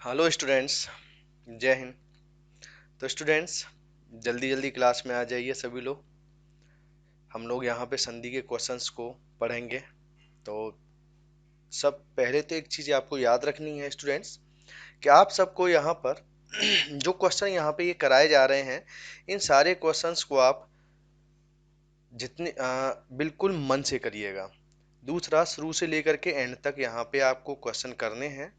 Hello students, जय हिंद। तो students, जल्दी जल्दी क्लास में आ जाइए सभी लोग। हम लोग यहाँ पे संधि के क्वेश्चंस को पढ़ेंगे। तो सब पहले तो एक चीज़ आपको याद रखनी है स्टूडेंट्स, कि आप सबको यहाँ पर जो क्वेश्चन यहाँ पे ये कराए जा रहे हैं, इन सारे क्वेश्चंस को आप बिल्कुल मन से करिएगा। दूसरा, शुरू से लेकर के एंड तक यहाँ पे आपको क्वेश्चन करने हैं,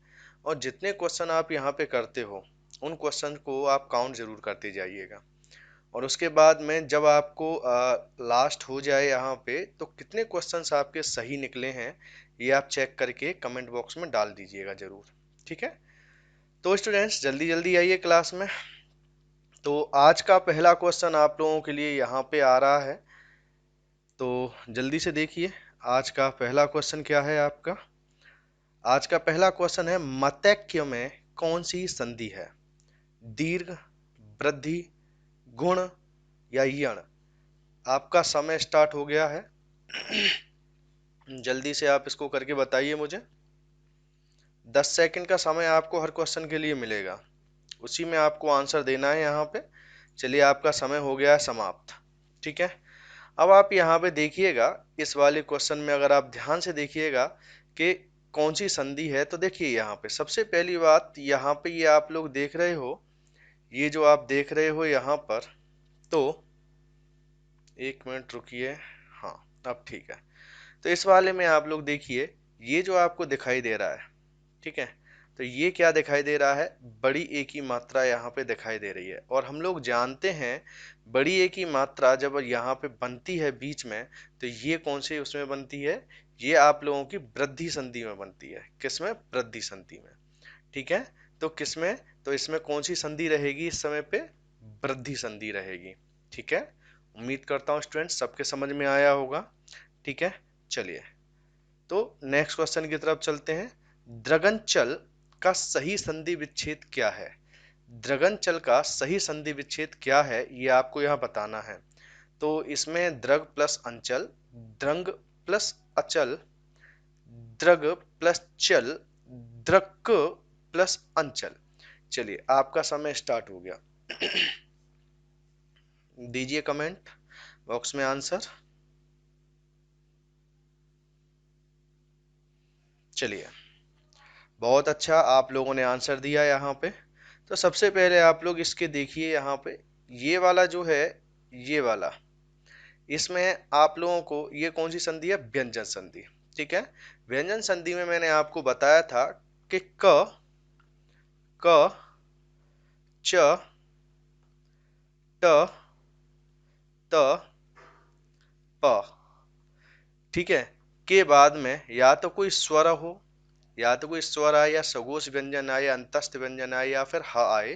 और जितने क्वेश्चन आप यहाँ पे करते हो उन क्वेश्चन को आप काउंट जरूर करते जाइएगा। और उसके बाद में जब आपको लास्ट हो जाए यहाँ पे, तो कितने क्वेश्चंस आपके सही निकले हैं ये आप चेक करके कमेंट बॉक्स में डाल दीजिएगा जरूर। ठीक है। तो स्टूडेंट्स, जल्दी जल्दी आइए क्लास में। तो आज का पहला क्वेश्चन आप लोगों के लिए यहाँ पे आ रहा है, तो जल्दी से देखिए। आज का पहला क्वेश्चन क्या है आपका? आज का पहला क्वेश्चन है, मतैक्य में कौन सी संधि है? दीर्घ, वृद्धि, गुण या यण? आपका समय स्टार्ट हो गया है। जल्दी से आप इसको करके बताइए मुझे। 10 सेकंड का समय आपको हर क्वेश्चन के लिए मिलेगा, उसी में आपको आंसर देना है यहाँ पे। चलिए, आपका समय हो गया है समाप्त। ठीक है। अब आप यहाँ पे देखिएगा, इस वाले क्वेश्चन में अगर आप ध्यान से देखिएगा कि कौन सी संधि है, तो देखिए यहाँ पे सबसे पहली बात, यहाँ पे ये आप लोग देख रहे हो, ये जो आप देख रहे हो यहाँ पर, तो एक मिनट रुकिए। हाँ, अब ठीक है। तो इस वाले में आप लोग देखिए, ये जो आपको दिखाई दे रहा है, ठीक है, तो ये क्या दिखाई दे रहा है? बड़ी ए की मात्रा यहाँ पे दिखाई दे रही है। और हम लोग जानते हैं, बड़ी ए की मात्रा जब यहाँ पे बनती है बीच में, तो ये कौन से उसमें बनती है? ये आप लोगों की वृद्धि संधि में बनती है। किसमें? वृद्धि संधि में। ठीक है। तो किसमें? तो इसमें कौन सी संधि रहेगी इस समय पे? वृद्धि संधि रहेगी। ठीक है। उम्मीद करता हूँ स्टूडेंट्स सबके समझ में आया होगा। ठीक है। चलिए, तो नेक्स्ट क्वेश्चन की तरफ चलते हैं। द्रगंचल का सही संधि विच्छेद क्या है? द्रगंचल का सही संधि विच्छेद क्या है, ये आपको यहाँ बताना है। तो इसमें द्रग प्लस अंचल, द्रंग प्लस अचल, द्रग प्लस चल, द्रक प्लस अंचल। चलिए, आपका समय स्टार्ट हो गया। दीजिए कमेंट बॉक्स में आंसर। चलिए, बहुत अच्छा, आप लोगों ने आंसर दिया यहाँ पे। तो सबसे पहले आप लोग इसके देखिए यहाँ पे, ये वाला जो है, ये वाला, इसमें आप लोगों को ये कौन सी संधि है? व्यंजन संधि। ठीक है। व्यंजन संधि में मैंने आपको बताया था कि क, क, च, ट, त, प, ठीक है, के बाद में या तो कोई स्वर हो, या तो कोई स्वर आए, या सघोष व्यंजन आए, या अंतस्थ व्यंजन आए, या फिर ह आए,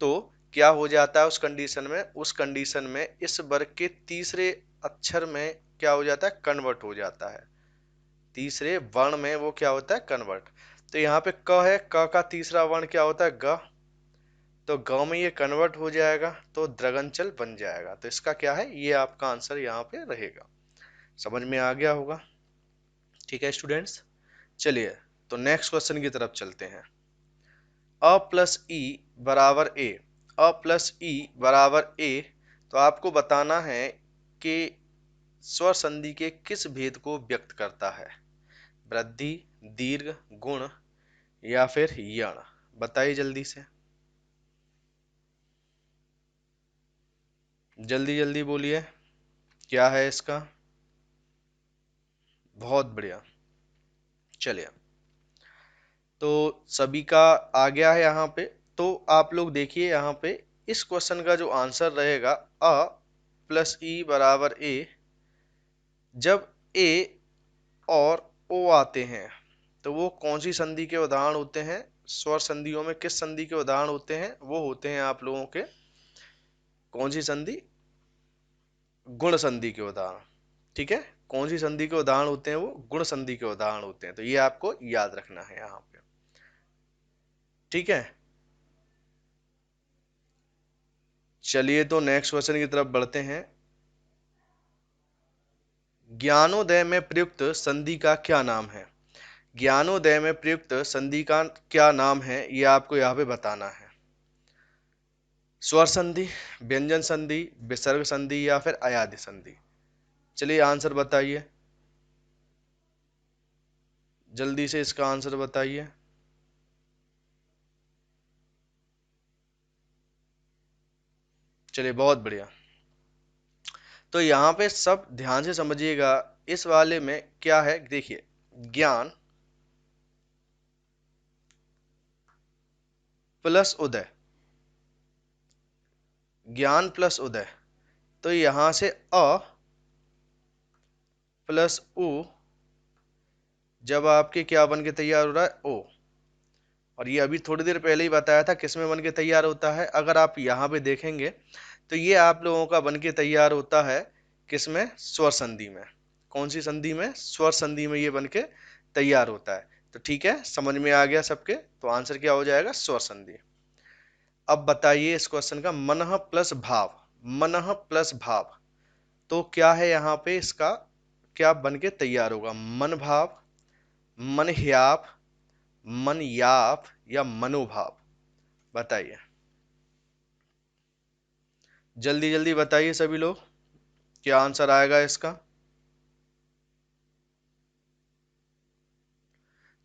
तो क्या हो जाता है उस कंडीशन में इस वर्ग के तीसरे अक्षर में क्या हो जाता है? कन्वर्ट हो जाता है। तीसरे वर्ण में वो क्या होता है? कन्वर्ट। तो यहाँ पे क है, क का तीसरा वर्ण क्या होता है? ग। तो ग में ये कन्वर्ट हो जाएगा, तो द्रगंचल बन जाएगा। तो इसका क्या है? ये आपका आंसर यहाँ पे रहेगा। समझ में आ गया होगा। ठीक है स्टूडेंट्स, चलिए, तो नेक्स्ट क्वेश्चन की तरफ चलते हैं। अ प्लस ई बराबर ए, अ प्लस ई बराबर ए, तो आपको बताना है कि स्वर संधि के किस भेद को व्यक्त करता है? वृद्धि, दीर्घ, गुण या फिर यण? बताइए जल्दी से, जल्दी जल्दी बोलिए, क्या है इसका? बहुत बढ़िया। चलिए, तो सभी का आ गया है यहाँ पे। तो आप लोग देखिए यहाँ पे, इस क्वेश्चन का जो आंसर रहेगा, अ प्लस ई बराबर ए, जब ए और ओ आते हैं, तो वो कौन सी संधि के उदाहरण होते हैं? स्वर संधियों में किस संधि के उदाहरण होते हैं? वो होते हैं आप लोगों के कौन सी संधि? गुण संधि के उदाहरण। ठीक है। कौन सी संधि के उदाहरण होते हैं? वो गुण संधि के उदाहरण होते हैं। तो ये आपको याद रखना है यहाँ पे। ठीक है। चलिए, तो नेक्स्ट क्वेश्चन की तरफ बढ़ते हैं। ज्ञानोदय में प्रयुक्त संधि का क्या नाम है? ज्ञानोदय में प्रयुक्त संधि का क्या नाम है, ये आपको यहाँ पे बताना है। स्वर संधि, व्यंजन संधि, विसर्ग संधि या फिर अयाधि संधि। चलिए आंसर बताइए, जल्दी से इसका आंसर बताइए। चलिए बहुत बढ़िया। तो यहाँ पे सब ध्यान से समझिएगा, इस वाले में क्या है देखिए, ज्ञान प्लस उदय, ज्ञान प्लस उदय, तो यहां से अ प्लस उ जब आपके क्या बन के तैयार हो रहा है, ओ। और ये अभी थोड़ी देर पहले ही बताया था किस में बन के तैयार होता है, अगर आप यहाँ पे देखेंगे तो ये आप लोगों का बन के तैयार होता है किस में, स्वर संधि में। कौन सी संधि में, स्वर संधि में ये बन के तैयार होता है। तो ठीक है, समझ में आ गया सबके, तो आंसर क्या हो जाएगा, स्वर संधि। अब बताइए इस क्वेश्चन का, मनः प्लस भाव, मनः प्लस भाव, तो क्या है यहाँ पे, इसका क्या बन के तैयार होगा, मन भाव, मन ह्याप, मन याप या मनोभाव। बताइए, जल्दी जल्दी बताइए सभी लोग, क्या आंसर आएगा इसका।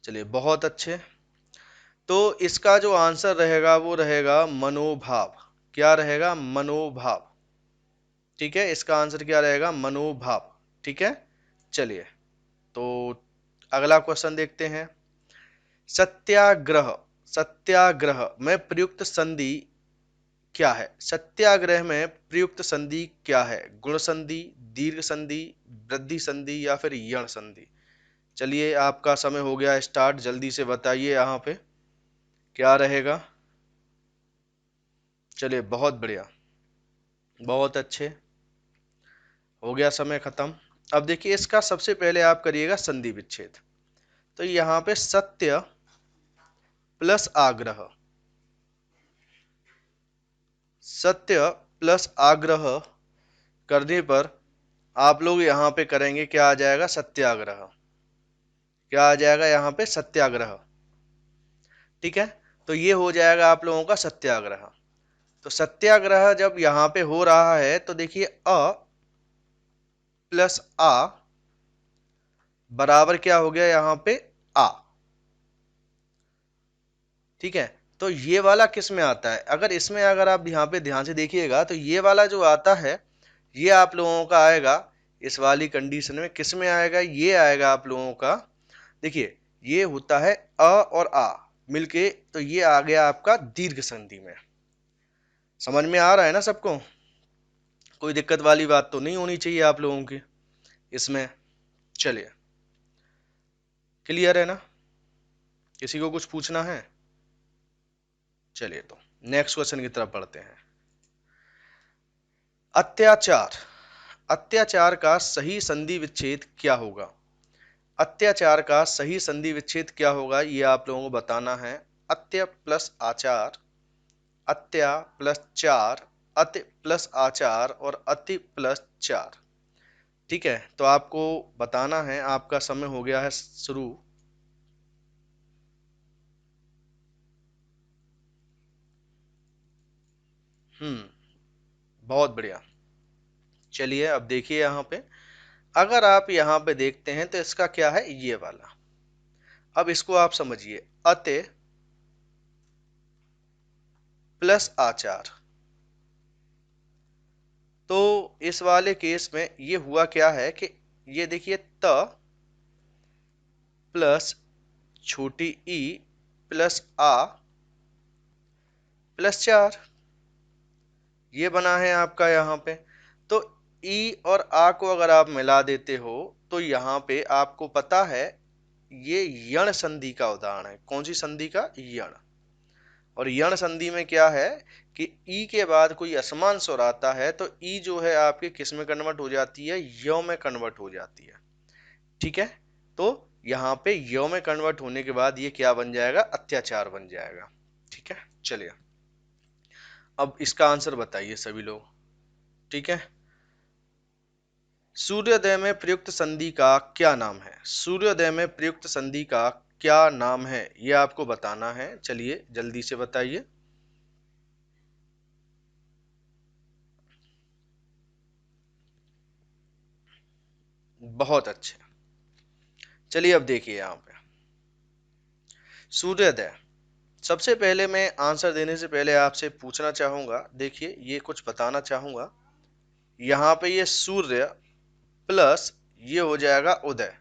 चलिए बहुत अच्छे। तो इसका जो आंसर रहेगा वो रहेगा मनोभाव। क्या रहेगा, मनोभाव। ठीक है, इसका आंसर क्या रहेगा, मनोभाव। ठीक है, चलिए तो अगला क्वेश्चन देखते हैं। सत्याग्रह, सत्याग्रह में प्रयुक्त संधि क्या है, सत्याग्रह में प्रयुक्त संधि क्या है, गुण संधि, दीर्घ संधि, वृद्धि संधि या फिर यण संधि। चलिए आपका समय हो गया स्टार्ट, जल्दी से बताइए यहाँ पे क्या रहेगा। चलिए बहुत बढ़िया, बहुत अच्छे, हो गया समय खत्म। अब देखिए इसका सबसे पहले आप करिएगा संधि विच्छेद। तो यहाँ पे सत्य प्लस आग्रह, सत्य प्लस आग्रह करने पर आप लोग यहाँ पे करेंगे, क्या आ जाएगा, सत्याग्रह। क्या आ जाएगा यहाँ पे, सत्याग्रह। ठीक है, तो ये हो जाएगा आप लोगों का सत्याग्रह। तो सत्याग्रह जब यहाँ पे हो रहा है तो देखिए अ प्लस आ बराबर क्या हो गया यहाँ पे, आ। ठीक है, तो ये वाला किस में आता है, अगर इसमें अगर आप यहाँ पे ध्यान से देखिएगा तो ये वाला जो आता है ये आप लोगों का आएगा इस वाली कंडीशन में, किस में आएगा, ये आएगा आप लोगों का, देखिए ये होता है अ और आ मिलके, तो ये आ गया आपका दीर्घ संधि में। समझ में आ रहा है ना सबको, कोई दिक्कत वाली बात तो नहीं होनी चाहिए आप लोगों की इसमें। चलिए क्लियर है ना, किसी को कुछ पूछना है। चलिए तो नेक्स्ट क्वेश्चन की तरफ बढ़ते हैं। अत्याचार, अत्याचार का सही संधि विच्छेद क्या होगा, अत्याचार का सही संधि विच्छेद क्या होगा ये आप लोगों को बताना है। अत्य प्लस आचार, अत्या प्लस चार, अति प्लस आचार और अति प्लस चार। ठीक है, तो आपको बताना है, आपका समय हो गया है शुरू। बहुत बढ़िया। चलिए अब देखिए यहाँ पे, अगर आप यहाँ पे देखते हैं तो इसका क्या है, ये वाला। अब इसको आप समझिए, अति प्लस आचार, तो इस वाले केस में ये हुआ क्या है कि ये देखिए त प्लस छोटी ई प्लस आ प्लस चार, ये बना है आपका यहाँ पे। तो ई और आ को अगर आप मिला देते हो तो यहाँ पे आपको पता है ये यण संधि का उदाहरण है। कौन सी संधि का, यण। और यण संधि में क्या है कि ई के बाद कोई असमान स्वर आता है तो ई जो है आपके किस में कन्वर्ट हो जाती है, य में कन्वर्ट हो जाती है। ठीक है, तो यहाँ पे य में कन्वर्ट होने के बाद ये क्या बन जाएगा, अत्याचार बन जाएगा। ठीक है, चलिए अब इसका आंसर बताइए सभी लोग। ठीक है, सूर्योदय में प्रयुक्त संधि का क्या नाम है? सूर्योदय में प्रयुक्त संधि का क्या नाम है, ये आपको बताना है। चलिए जल्दी से बताइए। बहुत अच्छे। चलिए अब देखिए यहाँ पे सूर्योदय। सबसे पहले मैं आंसर देने से पहले आपसे पूछना चाहूंगा, देखिए ये कुछ बताना चाहूंगा। यहाँ पे ये सूर्य प्लस ये हो जाएगा उदय,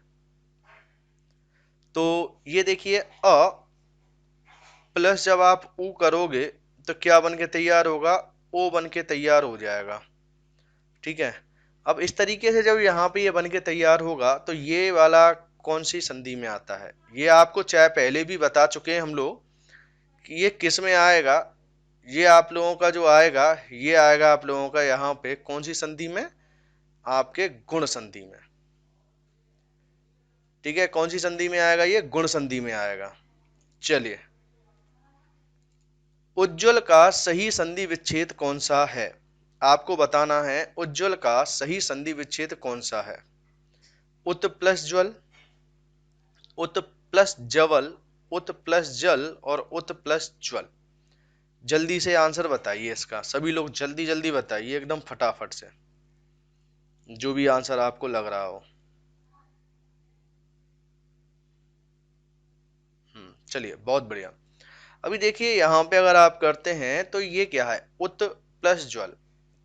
तो ये देखिए अ प्लस जब आप ऊ करोगे तो क्या बन के तैयार होगा? ओ बन के तैयार हो जाएगा। ठीक है। अब इस तरीके से जब यहाँ पे ये बन के तैयार होगा तो ये वाला कौन सी संधि में आता है? ये आपको चाहे पहले भी बता चुके हैं हम लोग कि ये किस में आएगा। ये आप लोगों का जो आएगा, ये आएगा आप लोगों का यहाँ पे कौन सी संधि में? आपके गुण संधि में। ठीक है, कौन सी संधि में आएगा? ये गुण संधि में आएगा। चलिए, उज्ज्वल का सही संधि विच्छेद कौन सा है? आपको बताना है उज्ज्वल का सही संधि विच्छेद कौन सा है। उत प्लस ज्वल, उत प्लस जवल, उत प्लस जल और उत प्लस ज्वल। जल्दी से आंसर बताइए इसका, सभी लोग जल्दी जल्दी बताइए एकदम फटाफट से, जो भी आंसर आपको लग रहा हो। चलिए बहुत बढ़िया। अभी देखिए यहाँ पे अगर आप करते हैं तो ये क्या है? उत प्लस ज्वल,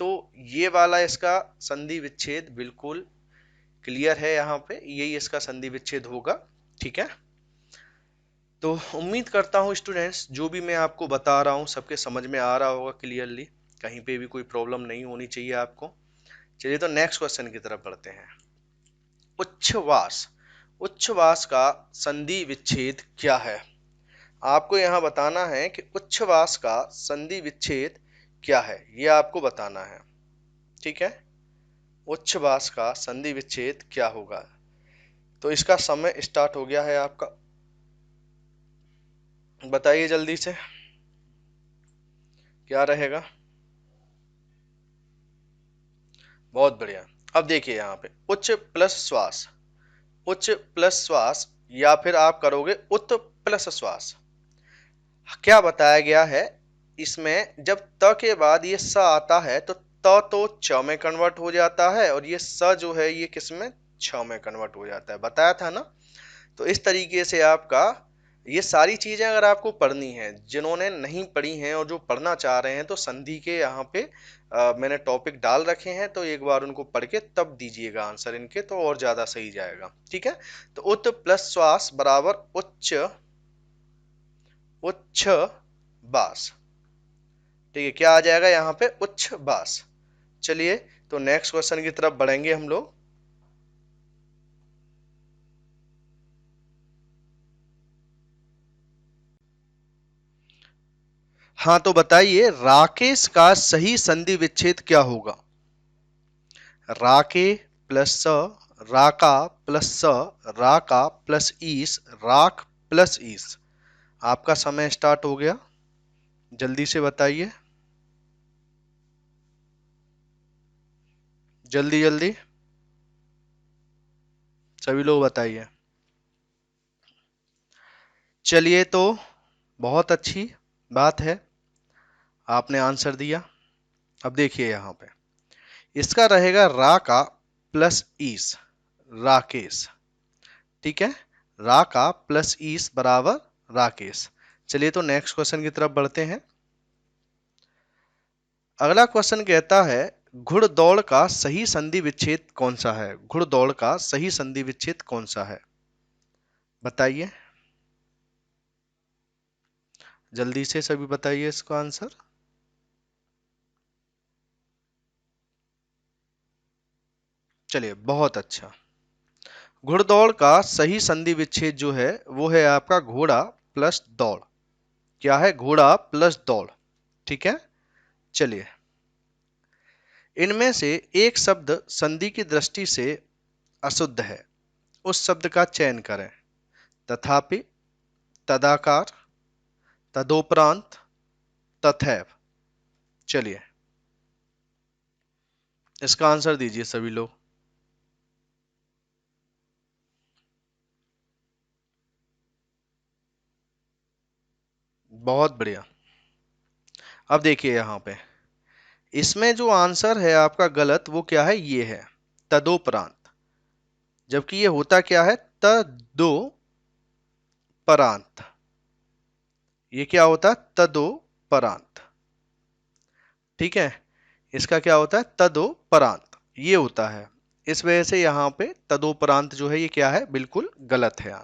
तो ये वाला इसका संधि विच्छेद बिल्कुल क्लियर है। यहाँ पे यही इसका संधि विच्छेद होगा। ठीक है, तो उम्मीद करता हूँ स्टूडेंट्स जो भी मैं आपको बता रहा हूँ सबके समझ में आ रहा होगा क्लियरली, कहीं पे भी कोई प्रॉब्लम नहीं होनी चाहिए आपको। चलिए तो नेक्स्ट क्वेश्चन की तरफ बढ़ते हैं। उच्छ्वास। उच्छ्वास का संधि विच्छेद क्या है? आपको यहाँ बताना है कि उच्छ्वास का संधि विच्छेद क्या है, ये आपको बताना है। ठीक है, उच्छ्वास का संधि विच्छेद क्या होगा? तो इसका समय स्टार्ट हो गया है आपका, बताइए जल्दी से क्या रहेगा। बहुत बढ़िया। अब देखिए यहाँ पे उच्च प्लस श्वास, उच्च प्लस श्वास, या फिर आप करोगे उत प्लस श्वास। क्या बताया गया है इसमें? जब त के बाद ये स आता है तो त तो च में कन्वर्ट हो जाता है और ये स जो है ये किस में? छ में कन्वर्ट हो जाता है, बताया था ना। तो इस तरीके से आपका ये सारी चीजें अगर आपको पढ़नी है, जिन्होंने नहीं पढ़ी हैं और जो पढ़ना चाह रहे हैं, तो संधि के यहाँ पे मैंने टॉपिक डाल रखे हैं, तो एक बार उनको पढ़ के तब दीजिएगा आंसर इनके, तो और ज्यादा सही जाएगा। ठीक है, तो उत प्लस श्वास बराबर उच्च, उच्छ बास। ठीक है, क्या आ जाएगा यहाँ पे? उच्छ बास। चलिए तो नेक्स्ट क्वेश्चन की तरफ बढ़ेंगे हम लोग। हाँ तो बताइए राकेश का सही संधि विच्छेद क्या होगा? राके प्लस स, राका प्लस स, राका प्लस ईस, राख प्लस ईस। आपका समय स्टार्ट हो गया, जल्दी से बताइए, जल्दी जल्दी सभी लोग बताइए। चलिए तो बहुत अच्छी बात है, आपने आंसर दिया। अब देखिए यहाँ पे इसका रहेगा राका प्लस ईस, राकेश। ठीक है, राका प्लस ईस बराबर राकेश। चलिए तो नेक्स्ट क्वेश्चन की तरफ बढ़ते हैं। अगला क्वेश्चन कहता है घुड़दौड़ का सही संधि विच्छेद कौन सा है? घुड़दौड़ का सही संधि विच्छेद कौन सा है, बताइए जल्दी से सभी बताइए इसका आंसर। चलिए बहुत अच्छा। घुड़दौड़ का सही संधि विच्छेद जो है वो है आपका घोड़ा प्लस दौड़। क्या है? घोड़ा प्लस दौड़। ठीक है, चलिए इनमें से एक शब्द संधि की दृष्टि से अशुद्ध है, उस शब्द का चयन करें। तथापि, तदाकार, तदोपरांत, तथैव। चलिए इसका आंसर दीजिए सभी लोग। बहुत बढ़िया। अब देखिए यहाँ पे, इसमें जो आंसर है आपका गलत वो क्या है, ये है तदोपरांत। जबकि ये होता क्या है, तदोपरांत। ये क्या होता है, तदोपरांत। ठीक है, इसका क्या होता है, तदोपरांत ये होता है। इस वजह से यहाँ पे तदोपरांत जो है ये क्या है, बिल्कुल गलत है।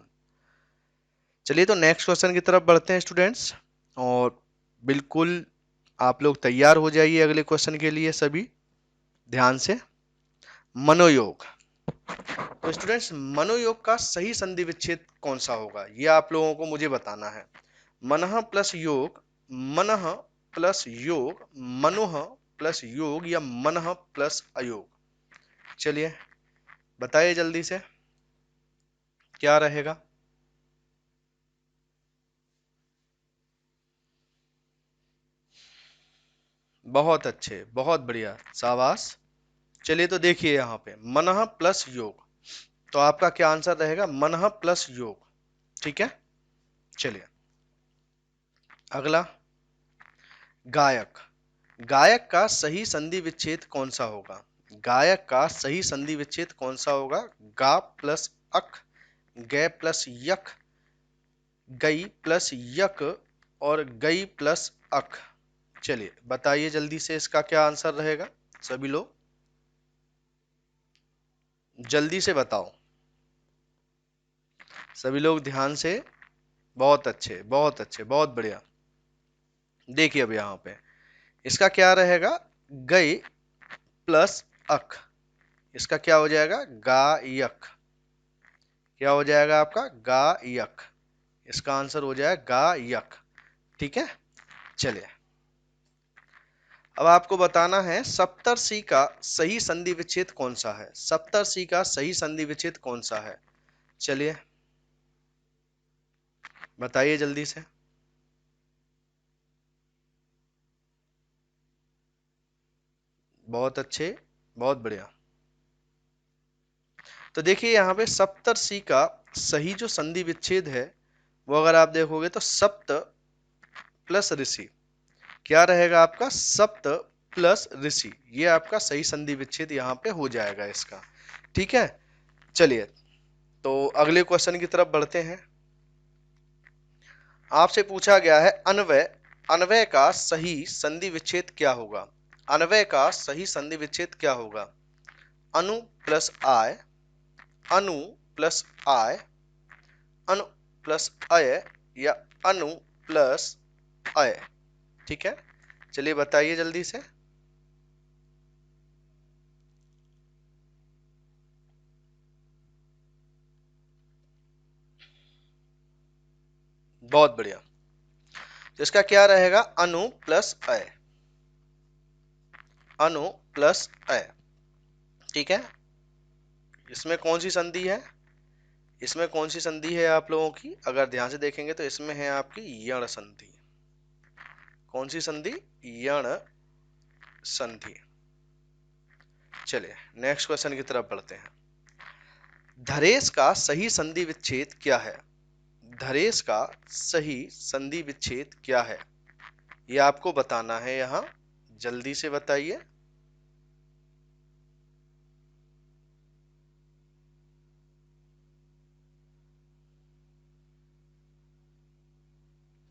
चलिए तो नेक्स्ट क्वेश्चन की तरफ बढ़ते हैं स्टूडेंट्स, और बिल्कुल आप लोग तैयार हो जाइए अगले क्वेश्चन के लिए सभी, ध्यान से। मनोयोग। तो स्टूडेंट्स, मनोयोग का सही संधि विच्छेद कौन सा होगा, ये आप लोगों को मुझे बताना है। मनः प्लस योग, मनः प्लस योग, मनोह प्लस योग, या मनः प्लस अयोग। चलिए बताइए जल्दी से क्या रहेगा। बहुत अच्छे, बहुत बढ़िया, शाबाश। चलिए तो देखिए यहाँ पे मनः प्लस योग, तो आपका क्या आंसर रहेगा, मनः प्लस योग। ठीक है, चलिए अगला, गायक। गायक का सही संधि विच्छेद कौन सा होगा, गायक का सही संधि विच्छेद कौन सा होगा। गा प्लस अक, गे प्लस यक, गई प्लस यक, और गई प्लस अक। चलिए बताइए जल्दी से इसका क्या आंसर रहेगा, सभी लोग जल्दी से बताओ, सभी लोग ध्यान से। बहुत अच्छे, बहुत अच्छे, बहुत बढ़िया। देखिए अब यहाँ पे इसका क्या रहेगा, गई प्लस अक। इसका क्या हो जाएगा, गायक। क्या हो जाएगा आपका, गायक। इसका आंसर हो जाएगा गायक। ठीक है, चलिए अब आपको बताना है सप्तर्षि का सही संधि विच्छेद कौन सा है। सप्तर्षि का सही संधि विच्छेद कौन सा है, चलिए बताइए जल्दी से। बहुत अच्छे, बहुत बढ़िया। तो देखिए यहाँ पे सप्तर्षि का सही जो संधि विच्छेद है वो अगर आप देखोगे तो सप्त प्लस ऋषि। क्या रहेगा आपका, सप्त प्लस ऋषि, ये आपका सही संधि विच्छेद यहाँ पे हो जाएगा इसका। ठीक है, चलिए तो अगले क्वेश्चन की तरफ बढ़ते हैं। आपसे पूछा गया है अन्वय, अन्वय का सही संधि विच्छेद क्या होगा। अन्वय का सही संधि विच्छेद क्या होगा, अनु प्लस आय, अनु प्लस आय, अनु प्लस अय, या अनु प्लस अय। ठीक है, चलिए बताइए जल्दी से। बहुत बढ़िया, तो इसका क्या रहेगा, अनु प्लस अय, अनु प्लस अय। ठीक है, इसमें कौन सी संधि है, इसमें कौन सी संधि है आप लोगों की, अगर ध्यान से देखेंगे तो इसमें है आपकी यण संधि। कौन सी संधि, यण संधि। चलिए नेक्स्ट क्वेश्चन की तरफ बढ़ते हैं। धरेश का सही संधि विच्छेद क्या है, धरेश का सही संधि विच्छेद क्या है, ये आपको बताना है यहाँ, जल्दी से बताइए।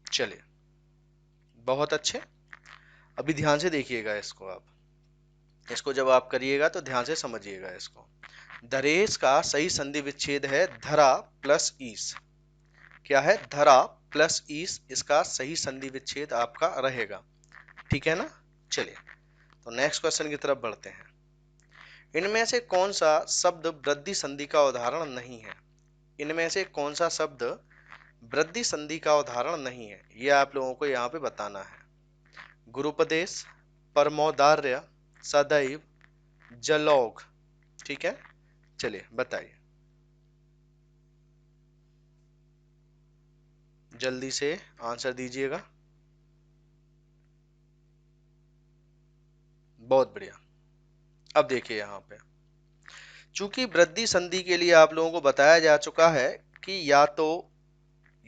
चलिए बहुत अच्छे, अभी ध्यान से देखिएगा इसको, आप इसको जब आप करिएगा तो ध्यान से समझिएगा इसको। दरेश का सही संधि विच्छेद है धरा प्लस ईस। क्या है, धरा प्लस ईस, इसका सही संधि विच्छेद आपका रहेगा। ठीक है ना, चलिए तो नेक्स्ट क्वेश्चन की तरफ बढ़ते हैं। इनमें से कौन सा शब्द वृद्धि संधि का उदाहरण नहीं है, इनमें से कौन सा शब्द वृद्धि संधि का उदाहरण नहीं है, यह आप लोगों को यहाँ पे बताना है। गुरुपदेश, परमोदार्य, सदैव, जलौघ। ठीक है, चलिए बताइए जल्दी से आंसर दीजिएगा। बहुत बढ़िया। अब देखिए यहाँ पे, चूंकि वृद्धि संधि के लिए आप लोगों को बताया जा चुका है कि या तो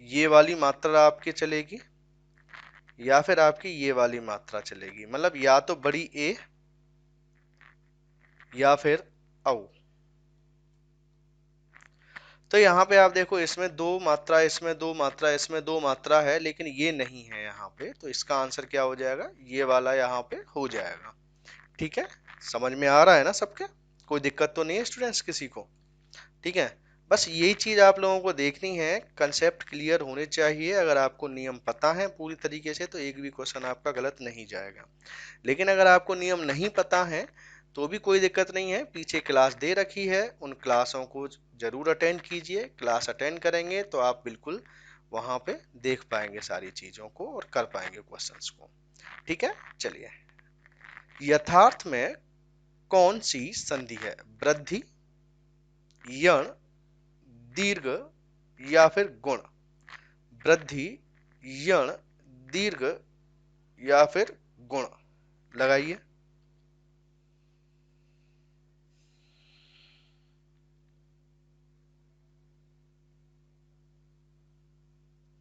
ये वाली मात्रा आपके चलेगी, या फिर आपकी ये वाली मात्रा चलेगी, मतलब या तो बड़ी ए या फिर औ। तो यहाँ पे आप देखो, इसमें दो मात्रा, इसमें दो मात्रा, इसमें दो मात्रा है, लेकिन ये नहीं है यहाँ पे, तो इसका आंसर क्या हो जाएगा, ये वाला यहाँ पे हो जाएगा। ठीक है, समझ में आ रहा है ना सबके, कोई दिक्कत तो नहीं है स्टूडेंट्स किसी को? ठीक है, बस यही चीज आप लोगों को देखनी है, कंसेप्ट क्लियर होने चाहिए। अगर आपको नियम पता है पूरी तरीके से तो एक भी क्वेश्चन आपका गलत नहीं जाएगा। लेकिन अगर आपको नियम नहीं पता है तो भी कोई दिक्कत नहीं है, पीछे क्लास दे रखी है, उन क्लासों को जरूर अटेंड कीजिए। क्लास अटेंड करेंगे तो आप बिल्कुल वहां पे देख पाएंगे सारी चीजों को और कर पाएंगे क्वेश्चंस को। ठीक है, चलिए, यथार्थ में कौन सी संधि है, वृद्धि, यण, दीर्घ या फिर गुण? वृद्धि, यण, दीर्घ या फिर गुण? लगाइए।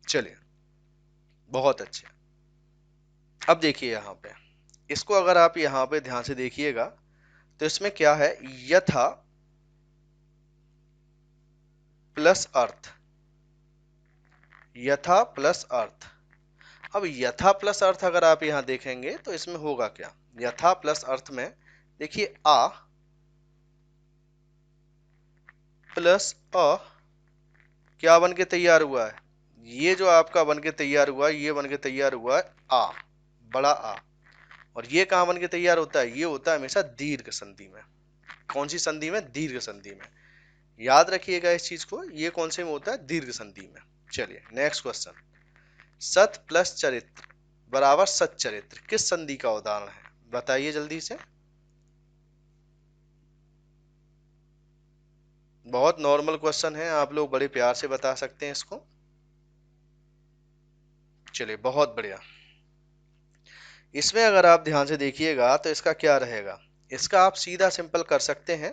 चलिए, बहुत अच्छे। अब देखिए यहाँ पे, इसको अगर आप यहाँ पे ध्यान से देखिएगा तो इसमें क्या है, यथा प्लस अर्थ, यथा प्लस अर्थ। अब यथा प्लस अर्थ अगर आप यहाँ देखेंगे तो इसमें होगा क्या, यथा प्लस अर्थ में देखिए आ प्लस अ क्या बन के तैयार हुआ है, ये जो आपका बन के तैयार हुआ है, ये बन के तैयार हुआ है आ, बड़ा आ। और ये कहाँ बन के तैयार होता है, ये होता है हमेशा दीर्घ संधि में। कौन सी संधि में, दीर्घ संधि में। याद रखिएगा इस चीज को, ये कौन से में होता है, दीर्घ संधि में। चलिए नेक्स्ट क्वेश्चन, सत प्लस चरित्र बराबर सच्चरित्र किस संधि का उदाहरण है, बताइए जल्दी से। बहुत नॉर्मल क्वेश्चन है, आप लोग बड़े प्यार से बता सकते हैं इसको। चलिए, बहुत बढ़िया। इसमें अगर आप ध्यान से देखिएगा तो इसका क्या रहेगा, इसका आप सीधा सिंपल कर सकते हैं।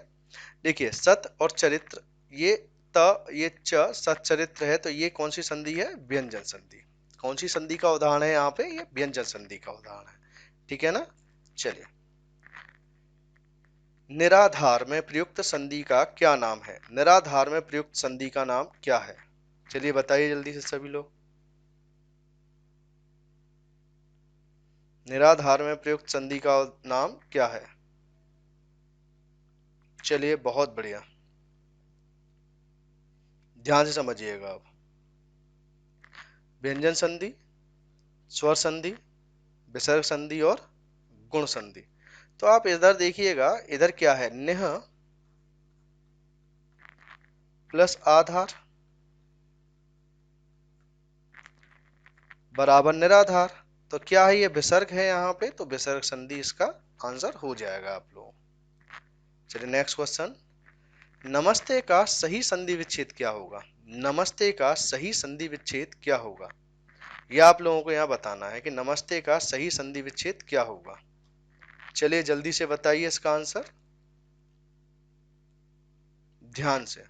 देखिए, सत और चरित्र, ये ये सच्चरित्र है, तो ये कौन सी संधि है, व्यंजन संधि। कौन सी संधि का उदाहरण है यहाँ पे, ये व्यंजन संधि का उदाहरण है। ठीक है ना। चलिए, निराधार में प्रयुक्त संधि का क्या नाम है, निराधार में प्रयुक्त संधि का नाम क्या है, चलिए बताइए जल्दी से सभी लोग। निराधार में प्रयुक्त संधि का नाम क्या है? चलिए, बहुत बढ़िया, ध्यान से समझिएगा अब। व्यंजन संधि, स्वर संधि, विसर्ग संधि और गुण संधि। तो आप इधर देखिएगा, इधर क्या है, निह प्लस आधार बराबर निराधार। तो क्या है, ये विसर्ग है यहाँ पे, तो विसर्ग संधि इसका आंसर हो जाएगा आप लोग। चलिए नेक्स्ट क्वेश्चन, नमस्ते का सही संधि विच्छेद क्या होगा, नमस्ते का सही संधि विच्छेद क्या होगा, यह आप लोगों को यहाँ बताना है कि नमस्ते का सही संधि विच्छेद क्या होगा। चलिए जल्दी से बताइए इसका आंसर, ध्यान से।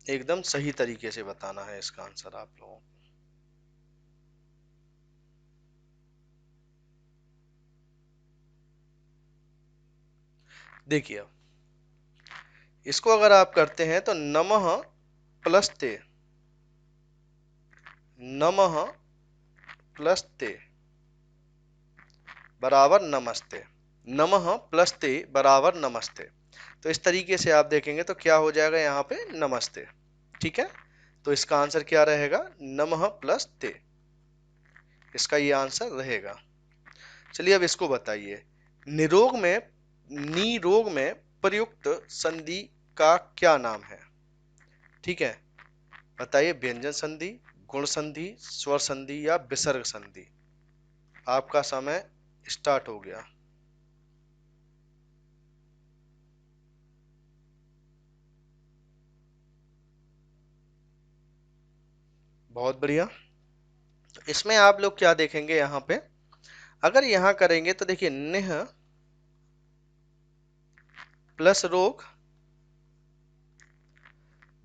एकदम सही तरीके से बताना है इसका आंसर आप लोगों को। देखिए, इसको अगर आप करते हैं तो नमः प्लस ते, नमः प्लस ते बराबर नमस्ते, नमः प्लस ते बराबर नमस्ते। तो इस तरीके से आप देखेंगे तो क्या हो जाएगा यहाँ पे, नमस्ते। ठीक है, तो इसका आंसर क्या रहेगा, नमः प्लस ते, इसका ये आंसर रहेगा। चलिए अब इसको बताइए, निरोग में, निरोग में प्रयुक्त संधि का क्या नाम है। ठीक है, बताइए, व्यंजन संधि, गुण संधि, स्वर संधि या विसर्ग संधि। आपका समय स्टार्ट हो गया। बहुत बढ़िया। तो इसमें आप लोग क्या देखेंगे यहाँ पे, अगर यहाँ करेंगे तो देखिए, निह प्लस रोग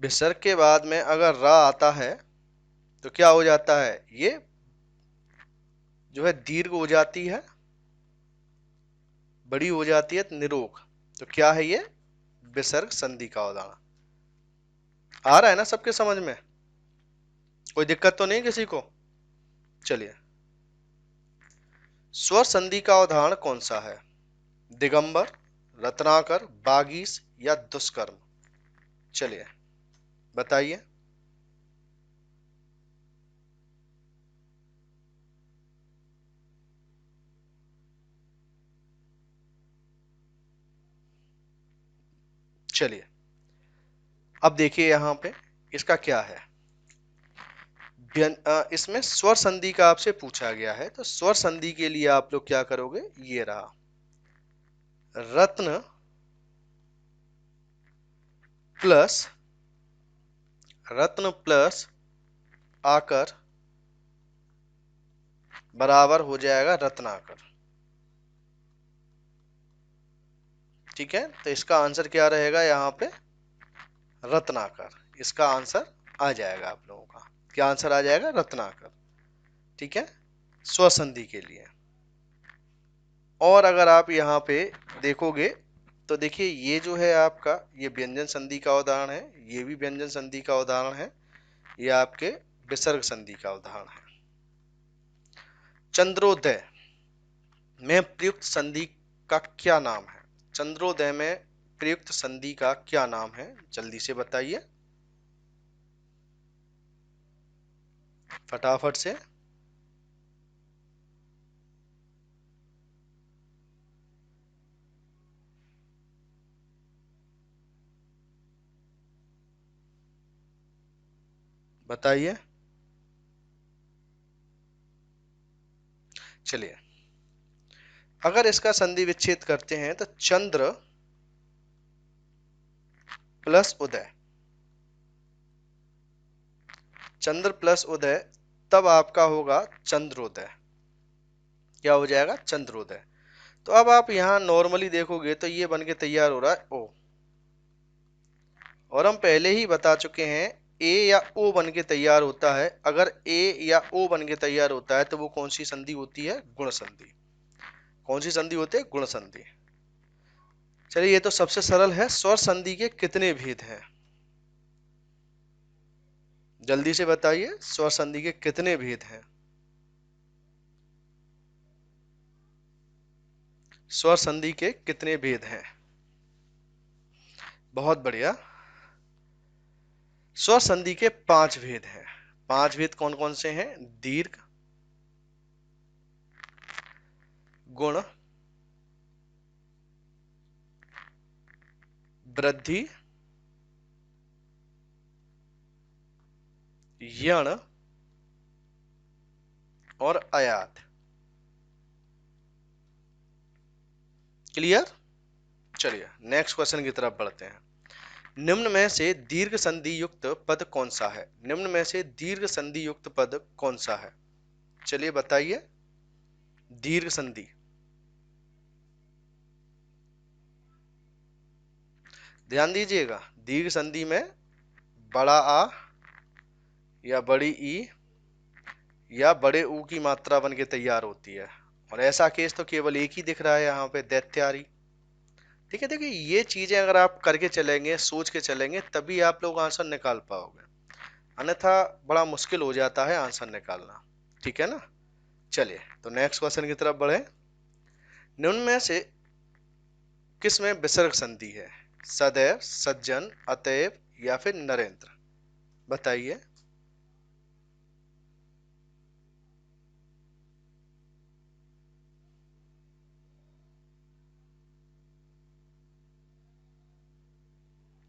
विसर्ग के बाद में अगर रा आता है तो क्या हो जाता है, ये जो है दीर्घ हो जाती है, बड़ी हो जाती है निरोग। तो क्या है ये, विसर्ग संधि का उदाहरण। आ रहा है ना सबके समझ में, कोई दिक्कत तो नहीं किसी को। चलिए, स्वर संधि का उदाहरण कौन सा है, दिगंबर, रत्नाकर, बागीश या दुष्कर्म। चलिए बताइए। चलिए अब देखिए यहाँ पे इसका क्या है, इसमें स्वर संधि का आपसे पूछा गया है, तो स्वर संधि के लिए आप लोग क्या करोगे, ये रहा, रत्न प्लस, रत्न प्लस आकर बराबर हो जाएगा रत्नाकर। ठीक है, तो इसका आंसर क्या रहेगा यहाँ पे, रत्नाकर। इसका आंसर आ जाएगा आप लोगों का, क्या आंसर आ जाएगा, रत्नाकर। ठीक है, स्वर संधि के लिए। और अगर आप यहाँ पे देखोगे तो देखिए ये जो है आपका, ये व्यंजन संधि का उदाहरण है, ये भी व्यंजन संधि का उदाहरण है, ये आपके विसर्ग संधि का उदाहरण है। चंद्रोदय में प्रयुक्त संधि का क्या नाम है, चंद्रोदय में प्रयुक्त संधि का क्या नाम है, जल्दी से बताइए फटाफट से। बताइए। चलिए, अगर इसका संधि विच्छेद करते हैं तो चंद्र प्लस उदय, चंद्र प्लस उदय, तब आपका होगा चंद्रोदय। क्या हो जाएगा, चंद्रोदय। तो अब आप यहाँ नॉर्मली देखोगे तो ये बन के तैयार हो रहा है ओ, और हम पहले ही बता चुके हैं ए या ओ बन के तैयार होता है। अगर ए या ओ बन के तैयार होता है तो वो कौन सी संधि होती है, गुण संधि। कौन सी संधि होती है, गुण संधि। चलिए ये तो सबसे सरल है, स्वर संधि के कितने भेद हैं, जल्दी से बताइए, स्वर संधि के कितने भेद हैं। स्वर संधि के कितने भेद हैं, बहुत बढ़िया। स्वर संधि के 5 भेद हैं। 5 भेद कौन कौन से हैं, दीर्घ, गुण, वृद्धि, यण और अयात। क्लियर। चलिए नेक्स्ट क्वेश्चन की तरफ बढ़ते हैं। निम्न में से दीर्घ संधि युक्त पद कौन सा है, निम्न में से दीर्घ संधि युक्त पद कौन सा है, चलिए बताइए। दीर्घ संधि, ध्यान दीजिएगा, दीर्घ संधि में बड़ा आ या बड़ी ई या बड़े ऊ की मात्रा बन के तैयार होती है, और ऐसा केस तो केवल एक ही दिख रहा है यहाँ पे, दैत्यारी। ठीक है, देखिए ये चीजें अगर आप करके चलेंगे, सोच के चलेंगे, तभी आप लोग आंसर निकाल पाओगे, अन्यथा बड़ा मुश्किल हो जाता है आंसर निकालना। ठीक है ना। चलिए तो नेक्स्ट क्वेश्चन की तरफ बढ़े। निम्न में से किस में विसर्ग संधि है, सदैव, सज्जन, अतएव या फिर नरेंद्र, बताइए।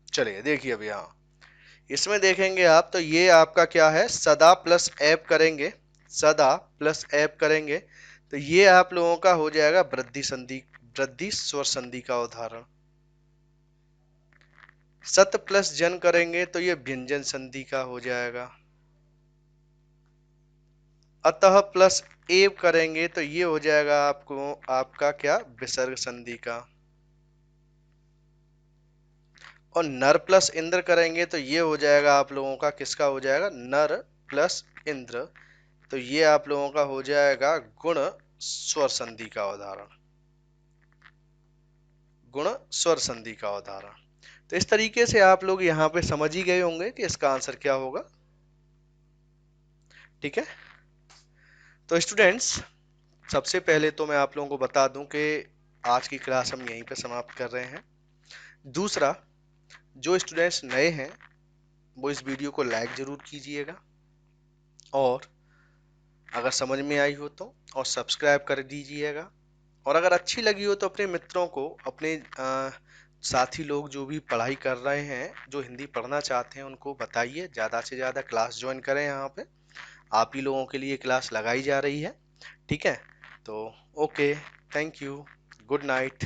चलिए देखिए अब यहाँ इसमें देखेंगे आप तो ये आपका क्या है, सदा प्लस ऐप करेंगे, सदा प्लस ऐप करेंगे तो ये आप लोगों का हो जाएगा वृद्धि संधि, वृद्धि स्वर संधि का उदाहरण। सत प्लस जन करेंगे तो ये व्यंजन संधि का हो जाएगा। अतः प्लस एव करेंगे तो ये हो जाएगा आपको, आपका क्या, विसर्ग संधि का। और नर प्लस इंद्र करेंगे तो ये हो जाएगा आप लोगों का, किसका हो जाएगा, नर प्लस इंद्र, तो ये आप लोगों का हो जाएगा गुण स्वर संधि का उदाहरण, गुण स्वर संधि का उदाहरण। तो इस तरीके से आप लोग यहाँ पे समझ ही गए होंगे कि इसका आंसर क्या होगा। ठीक है, तो स्टूडेंट्स सबसे पहले तो मैं आप लोगों को बता दूं कि आज की क्लास हम यहीं पे समाप्त कर रहे हैं। दूसरा, जो स्टूडेंट्स नए हैं वो इस वीडियो को लाइक जरूर कीजिएगा, और अगर समझ में आई हो तो और सब्सक्राइब कर दीजिएगा, और अगर अच्छी लगी हो तो अपने मित्रों को, अपने साथी लोग जो भी पढ़ाई कर रहे हैं, जो हिंदी पढ़ना चाहते हैं, उनको बताइए, ज़्यादा से ज़्यादा क्लास ज्वाइन करें। यहाँ पे आप ही लोगों के लिए क्लास लगाई जा रही है। ठीक है, तो okay, thank you, good night.